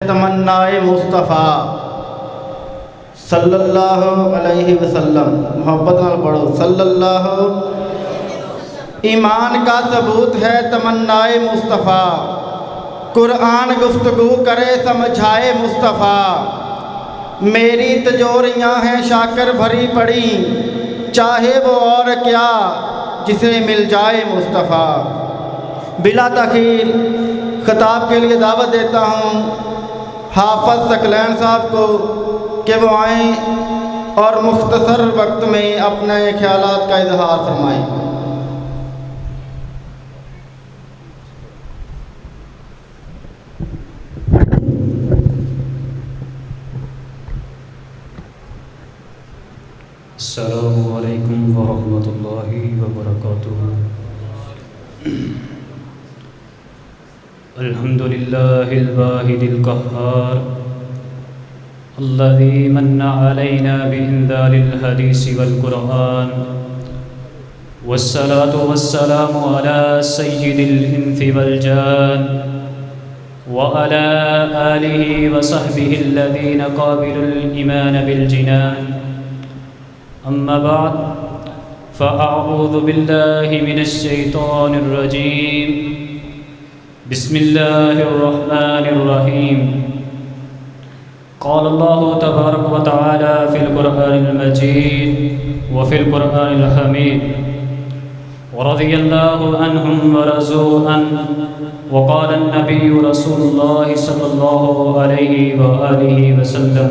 تمنائے مصطفیٰ صلی اللہ علیہ وسلم، محبت نال پڑھو صلی اللہ۔ ایمان کا ثبوت ہے تمنائے مصطفیٰ، قرآن گفتگو کرے سمجھائے مصطفیٰ۔ میری تجوریاں ہیں شاکر بھری پڑی، چاہے وہ اور کیا جسے مل جائے مصطفیٰ۔ بلا تاخیر خطاب کے لیے دعوت دیتا ہوں حافظ ثقلین صاحب کو کہ وہ آئیں اور مختصر وقت میں اپنے خیالات کا اظہار فرمائیں۔ السلام علیکم ورحمۃ اللہ وبرکاتہ۔ الحمد للہ الواحد القہار الذی من علینا بإنزال الحدیث والقرآن، والصلاة والسلام علی سید الانس والجان وعلی آلہ وصحبہ الذین قابلوا الایمان بالجنان۔ اما بعد فاعوذ باللہ من الشیطان الرجیم، بسم اللہ الرحمن الرحیم۔ قال اللہ تبارک و تعالی فی القرآن المجید وفی القرآن الحمید، ورضی اللہ عنہم ورضوا عنہ، وقال النبی رسول اللہ صلی اللہ علیہ وآلہ وسلم،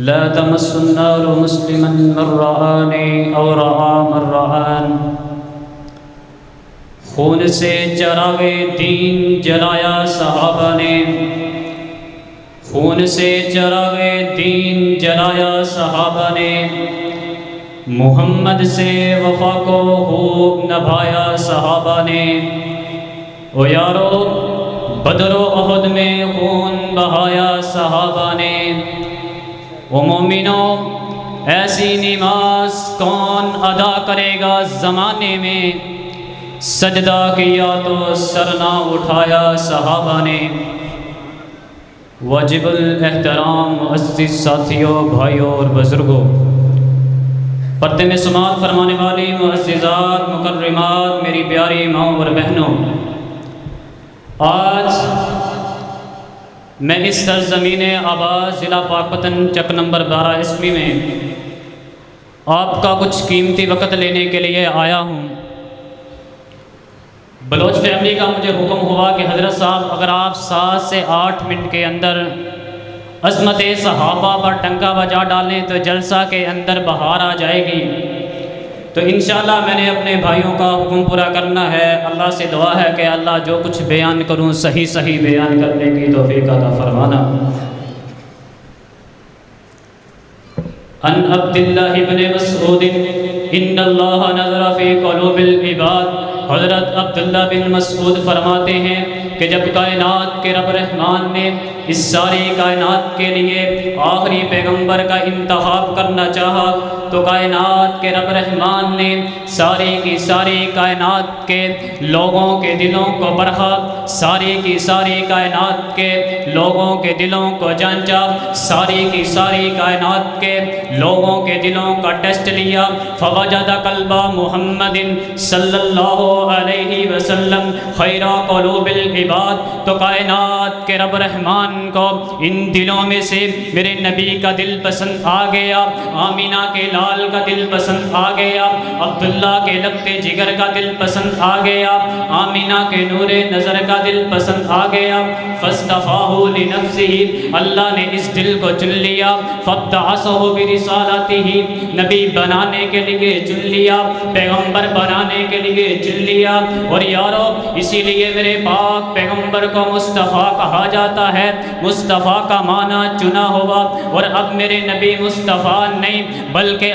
لا تمس النار مسلما من رآنی او رآ من رآن۔ خون سے چراغ دین جلایا صحابہ نے، خون سے چراغ دین جلایا صحابہ نے، محمد سے وفا کو خوب نبھایا صحابہ نے۔ او یارو بدر و احد میں خون بہایا صحابہ نے۔ او مومنوں ایسی نماز کون ادا کرے گا زمانے میں، سجدہ کیا تو سر نہ اٹھایا صحابہ نے۔ واجب الاحترام معزز ساتھیوں، بھائیوں اور بزرگوں، پردے میں سماعت فرمانے والی معززات مکرمات، میری پیاری ماؤں اور بہنوں، آج میں اس سرزمین آباد ضلع پاکپتن چک نمبر 12 عیسوی میں آپ کا کچھ قیمتی وقت لینے کے لیے آیا ہوں۔ بلوچ فیملی کا مجھے حکم ہوا کہ حضرت صاحب اگر آپ 7 سے 8 منٹ کے اندر عظمت صحابہ پر ٹنکا بجا ڈالیں تو جلسہ کے اندر بہار آ جائے گی۔ تو انشاءاللہ میں نے اپنے بھائیوں کا حکم پورا کرنا ہے۔ اللہ سے دعا ہے کہ اللہ جو کچھ بیان کروں صحیح بیان کرنے کی توفیق عطا فرمانا۔ ان عبداللہ بن مسعود ان اللہ نظر فی قلوب العباد۔ حضرت عبداللہ بن مسعود فرماتے ہیں کہ جب کائنات کے رب رحمان نے اس ساری کائنات کے لیے آخری پیغمبر کا انتخاب کرنا چاہا تو کائنات کے رب رحمان نے ساری کی ساری کائنات کے لوگوں کے دلوں کو پرکھا، ساری کی ساری کائنات کے لوگوں کے دلوں کو جانچا، ساری کی ساری کائنات کے لوگوں کے دلوں کا ٹیسٹ لیا۔ فوجد قلب محمد صلی اللہ علیہ وسلم خیر قلوب العباد۔ تو کائنات کے رب رحمان کو ان دلوں میں سے میرے نبی کا دل پسند آ گیا، آمینہ کے لال کا دل پسند آ گیا، عبداللہ کے لگتے جگر کا دل پسند آ گیا، آمینہ کے نور نظر کا دل پسند آ گیا۔ فاصطفاہ لنفسہ، اللہ نے اس دل کو چن لیا۔ فابتعثہ برسالتہ، نبی بنانے کے لیے چن لیا، پیغمبر بنانے کے لیے چن لیا۔ اور یارو اسی لیے میرے پاک پیغمبر کو مصطفیٰ کہا جاتا ہے۔ مصطفیٰ کا معنی چنا ہوا، اور اب میرے نبی مصطفیٰ نہیں بلکہ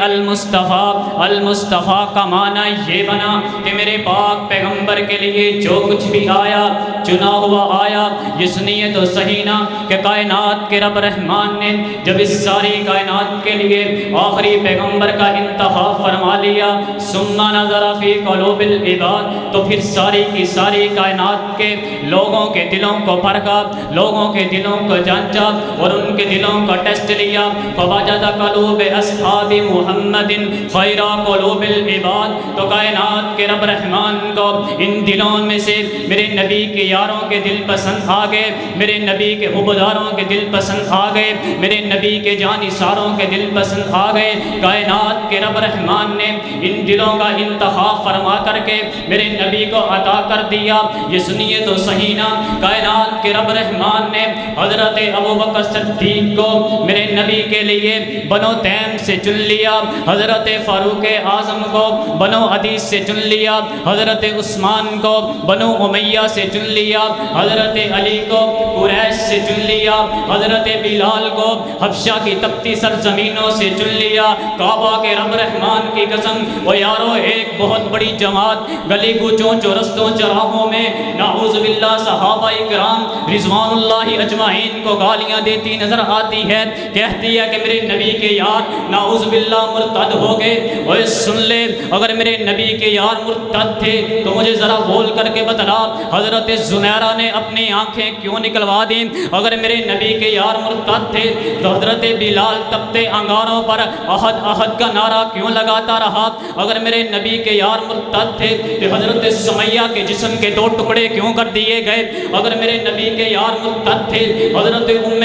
المصطفیٰ کا معنی یہ بنا کہ میرے پاک پیغمبر کے لیے جو کچھ بھی آیا چنا ہوا آیا۔ یہ سنیے تو صحیح نا کہ کائنات کے رب رحمان نے جب اس ساری کائنات کے لیے آخری پیغمبر کا انتخاب فرما لیا، ثم نظر فی قلوب العباد، تو پھر ساری کی ساری کائنات کے لوگوں کے دلوں کو پرکھا، لوگوں کے دلوں کو جانچا اور ان کے دلوں کا ٹیسٹ لیا، فوجد قلوب اصحاب محمد خیر قلوب العباد، تو کائنات کے رب رحمان کو ان دلوں میں سے میرے نبی کے یاروں کے دل پسند آ گئے، میرے نبی کے حبداروں کے دل پسند آ گئے، میرے نبی کے جانثاروں کے دل پسند آ گئے۔ کائنات کے رب رحمان نے ان دلوں کا انتخاب فرما کر کے میرے نبی کو عطا کر دیا۔ یہ سنیے تو صحیح نا، کائنات کے رب رحمان نے حضرت ابوبکر صدیق کو میرے نبی کے لیے بنو تیم سے چن لیا، حضرت فاروق اعظم کو بنو حدیث سے چن لیا، حضرت عثمان کو بنو امیہ سے چن لیا، حضرت علی کو قریش سے چن لیا، حضرت بلال کو حبشہ کی تپتی سرزمینوں سے چن لیا۔ کعبہ کے رب رحمان کی قسم، وہ یارو ایک بہت بڑی جماعت گلی کوچوں چورستوں چراہوں میں نعوذ باللہ صحابہ کرام رضوان اللہ اجمعین کو گالیاں دیتی نظر آتی ہے، کہتی ہے کہ میرے نبی کے یار نعوذ باللہ مرتد ہو گئے۔ اور سن لے، اگر میرے نبی کے یار مرتد تھے تو مجھے ذرا بول کر کے بتلا حضرت زنیرہ نے اپنی آنکھیں کیوں نکلوا دیں؟ اگر میرے نبی کے یار مرتد تھے تو حضرت بلال تپتے انگاروں پر احد احد کا نعرہ کیوں لگاتا رہا؟ اگر میرے نبی کے یار مرتد تھے تو حضرت سمیہ کے جسم کے 2 ٹکڑے کیوں کر دیے گئے؟ اگر میرے نبی کے یار مرتد تھے، حضرت ام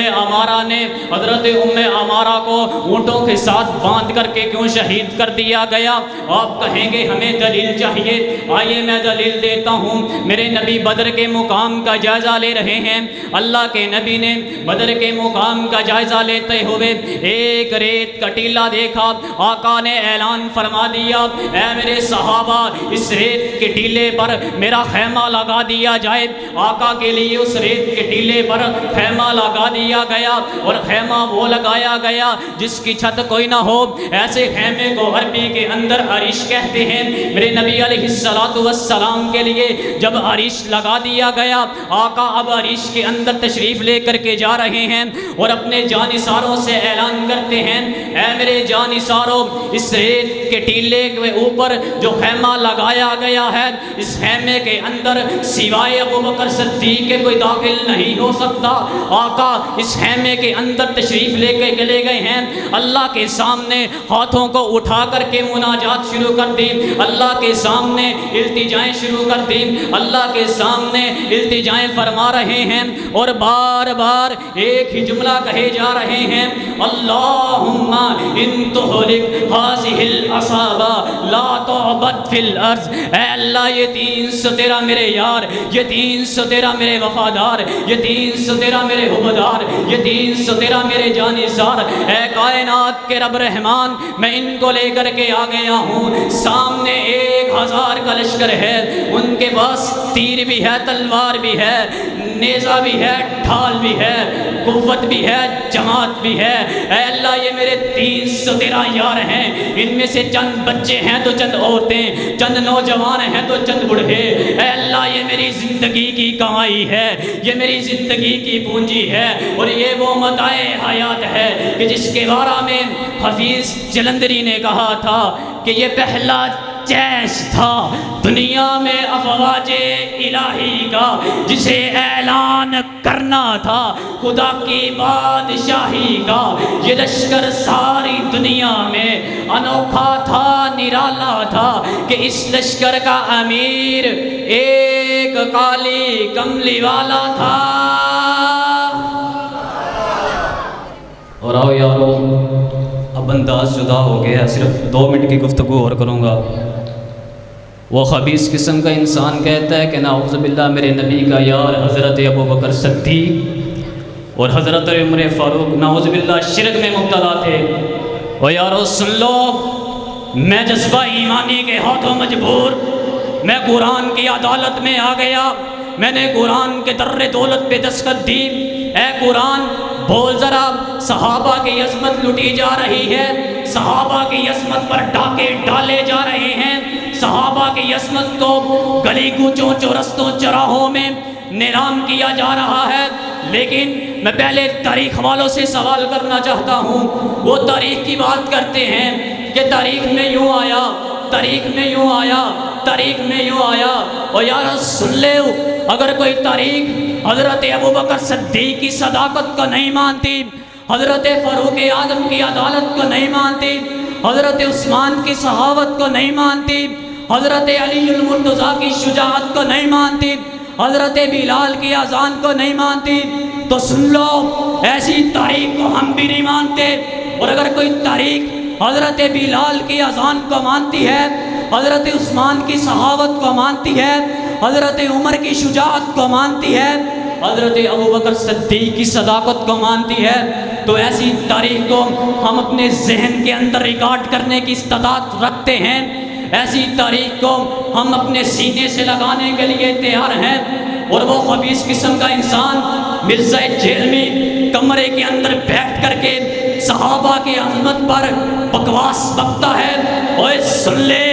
عمارہ کو اونٹوں کے ساتھ باندھ کر کے کیوں شہید کر دیا گیا؟ آپ کہیں گے ہمیں دلیل چاہیے، آئیے میں دلیل دیتا ہوں۔ میرے نبی بدر کے مقام کا جائزہ لے رہے ہیں، اللہ کے نبی نے بدر کے مقام کا جائزہ لیتے ہوئے ایک ریت کا ٹیلہ دیکھا، آقا نے اعلان فرما دیا، اے میرے صحابہ اس ریت کے ٹیلے پر میرا خیمہ لگا دیا جائے۔ آقا کے لیے اس ریت کے ٹیلے پر خیمہ لگا دیا گیا، اور خیمہ وہ لگایا گیا جس کی چھت کوئی نہ ہو، ایسے خیمے کو عربی کے اندر عریش کہتے ہیں۔ میرے نبی علیہ السلام کے لیے جب عریش لگا دیا گیا، آقا اب عریش کے اندر تشریف لے کر کے جا رہے ہیں اور اپنے جانثاروں سے اعلان کرتے ہیں، اے میرے جانثاروں اس ریت کے ٹیلے کے اوپر جو خیمہ لگایا گیا ہے، اس خیمے کے اندر سوائے ابوبکر صدیق کے کوئی داخل نہیں ہو سکتا۔ آقا اس خیمے کے اندر تشریف لے کے چلے گئے ہیں، اللہ کے سامنے ہاتھوں کو اٹھا کر کے مناجات شروع کر دی، اللہ کے سامنے التجائیں شروع کر دی، اللہ کے سامنے التجائیں فرما رہے ہیں، اور بار بار ایک ہی جملہ کہے جا رہے ہیں، اللہم ان تہلک ہذہ العصابہ لا تعبد فی الارض۔ اے اللہ یہ 300 تیرا میرے یار، یہ 300 تیرا میرے وفادار، یہ 300 تیرا میرے حبدار، یہ 300 تیرا میرے جانثار، اے کائنات کے رب رحمان میں ان کو لے کر کے آ گیا ہوں، سامنے 1000 کا لشکر ہے، ان کے پاس تیر بھی ہے، تلوار بھی ہے، نیزہ بھی ہے، ڈھال بھی ہے، قوت بھی ہے، جماعت بھی ہے۔ اے اللہ یہ میرے 300 تیرا یار ہیں، ان میں سے چند بچے ہیں تو چند عورتیں، چند نوجوان ہیں تو چند بوڑھے۔ اے اللہ یہ میری زندگی کی کمائی ہے، یہ میری زندگی کی پونجی ہے، اور یہ وہ متاع حیات ہے کہ جس کے بارے میں حفیظ جلندری نے کہا تھا کہ یہ پہلا جیش تھا دنیا میں افواج الہی کا، جسے اعلان کرنا تھا خدا کی بادشاہی کا۔ یہ لشکر ساری دنیا میں انوکھا تھا، نرالا تھا کہ اس لشکر کا امیر ایک کالی کملی والا تھا۔ اور آؤ یارو اب انداز جدا ہو گیا، صرف 2 منٹ کی گفتگو اور کروں گا۔ وہ خبیث قسم کا انسان کہتا ہے کہ نعوذ باللہ میرے نبی کا یار حضرت ابوبکر صدیق اور حضرت عمر فاروق نعوذ باللہ شرک میں مبتلا تھے۔ اور یارو سن لو، میں جذبہ ایمانی کے ہاتھوں مجبور، میں قرآن کی عدالت میں آ گیا، میں نے قرآن کے در دولت پہ دستخط دی، اے قرآن بول ذرا، صحابہ کی عظمت لٹی جا رہی ہے، صحابہ کی عظمت پر ڈاکے ڈالے جا رہے ہیں، صحابہ کی عظمت کو گلی کوچوں چورستوں چراہوں میں نیلام کیا جا رہا ہے۔ لیکن میں پہلے تاریخ والوں سے سوال کرنا چاہتا ہوں، وہ تاریخ کی بات کرتے ہیں کہ تاریخ میں یوں آیا، تاریخ میں یوں آیا، تاریخ میں یوں آیا۔ اور یار سن لے، اگر کوئی تاریخ حضرت ابوبکر صدیق کی صداقت کو نہیں مانتی، حضرت فاروق اعظم کی عدالت کو نہیں مانتی، حضرت عثمان کی صحابت کو نہیں مانتی، حضرت علی المرتضیٰ کی شجاعت کو نہیں مانتی، حضرت بلال کی اذان کو نہیں مانتی، تو سن لو ایسی تاریخ کو ہم بھی نہیں مانتے۔ اور اگر کوئی تاریخ حضرت بلال کی اذان کو مانتی ہے، حضرت عثمان کی صحابت کو مانتی ہے، حضرت عمر کی شجاعت کو مانتی ہے، حضرت ابوبکر صدیق کی صداقت کو مانتی ہے، تو ایسی تاریخ کو ہم اپنے ذہن کے اندر ریکارڈ کرنے کی استطاعت رکھتے ہیں، ایسی تاریخ کو ہم اپنے سینے سے لگانے کے لیے تیار ہیں۔ اور وہ خبیث قسم کا انسان مرزا جیلمی کمرے کے اندر بیٹھ کر کے صحابہ کی عظمت پر بکواس بکتا ہے۔ اور سن لے،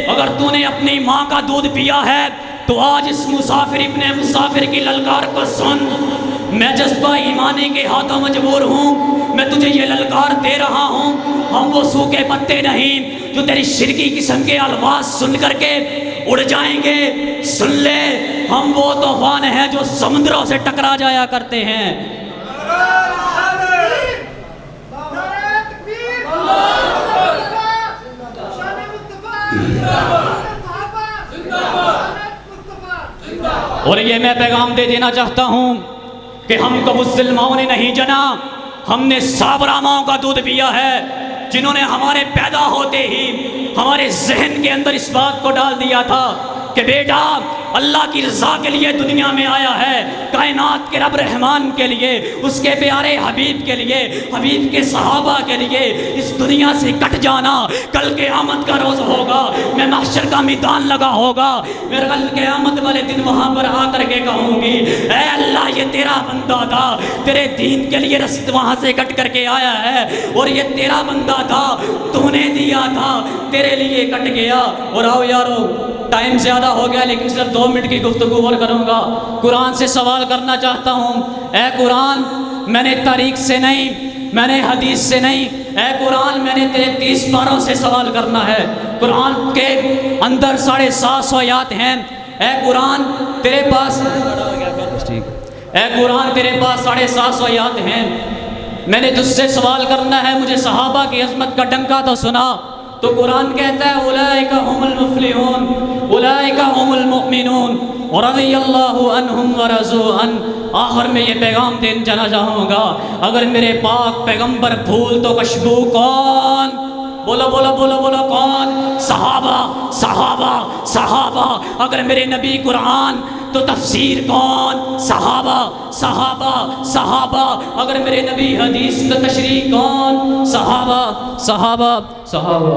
اگر تو نے اپنی ماں کا دودھ پیا ہے تو آج اس مسافر ابن مسافر کی للکار کو سن۔ میں جذبہ ایمانی کے ہاتھوں مجبور ہوں، میں تجھے یہ للکار دے رہا ہوں۔ ہم وہ سوکھے پتے نہیں جو تیری شرکی قسم کے الفاظ سن کر کے اڑ جائیں گے۔ سن لے، ہم وہ طوفان ہیں جو سمندروں سے ٹکرا جایا کرتے ہیں۔ اور یہ میں پیغام دے دینا چاہتا ہوں کہ ہم کو مسلمانوں نے نہیں جنا، ہم نے صابرہ ماؤں کا دودھ پیا ہے، جنہوں نے ہمارے پیدا ہوتے ہی ہمارے ذہن کے اندر اس بات کو ڈال دیا تھا کہ بیٹا اللہ کی رضا کے لیے دنیا میں آیا ہے، کائنات کے رب رحمان کے لیے، اس کے پیارے حبیب کے لیے، حبیب کے صحابہ کے لیے اس دنیا سے کٹ جانا کل قیامت کا روز ہوگا، میں محشر کا میدان لگا ہوگا، میں کل قیامت والے دن وہاں پر آ کر کے کہوں گی اے اللہ یہ تیرا بندہ تھا، تیرے دین کے لیے رست وہاں سے کٹ کر کے آیا ہے، اور یہ تیرا بندہ تھا، تو نے دیا تھا، تیرے لیے کٹ گیا۔ اور آؤ یارو، ٹائم زیادہ ہو گیا لیکن صرف 2 منٹ کی گفتگو اور کروں گا۔ قرآن سے سوال کرنا چاہتا ہوں، اے قرآن میں نے تاریخ سے نہیں، میں نے حدیث سے نہیں، اے قرآن میں نے تیرے 30 پاروں سے سوال کرنا ہے۔ قرآن کے اندر 750 آیات ہیں، اے قرآن تیرے پاس، اے قرآن تیرے پاس 750 آیات ہیں، میں نے تجھ سے سوال کرنا ہے، مجھے صحابہ کی عظمت کا ڈنکا تو سنا۔ تو قرآن کہتا ہے اولئک هم المفلحون اولئک هم المؤمنون رضی اللہ عنہم ورضوا عنہ۔ آخر میں یہ پیغام دینا چاہوں گا، اگر میرے پاک پیغمبر بھول تو خوشبو کون؟ بولو بولو بولو بولو کون؟ صحابہ صحابہ صحابہ۔ اگر میرے نبی قرآن تو تفسیر کون؟ صحابہ صحابہ صحابہ۔ اگر میرے نبی حدیث تو تشریح کون؟ صحابہ صحابہ صحابہ۔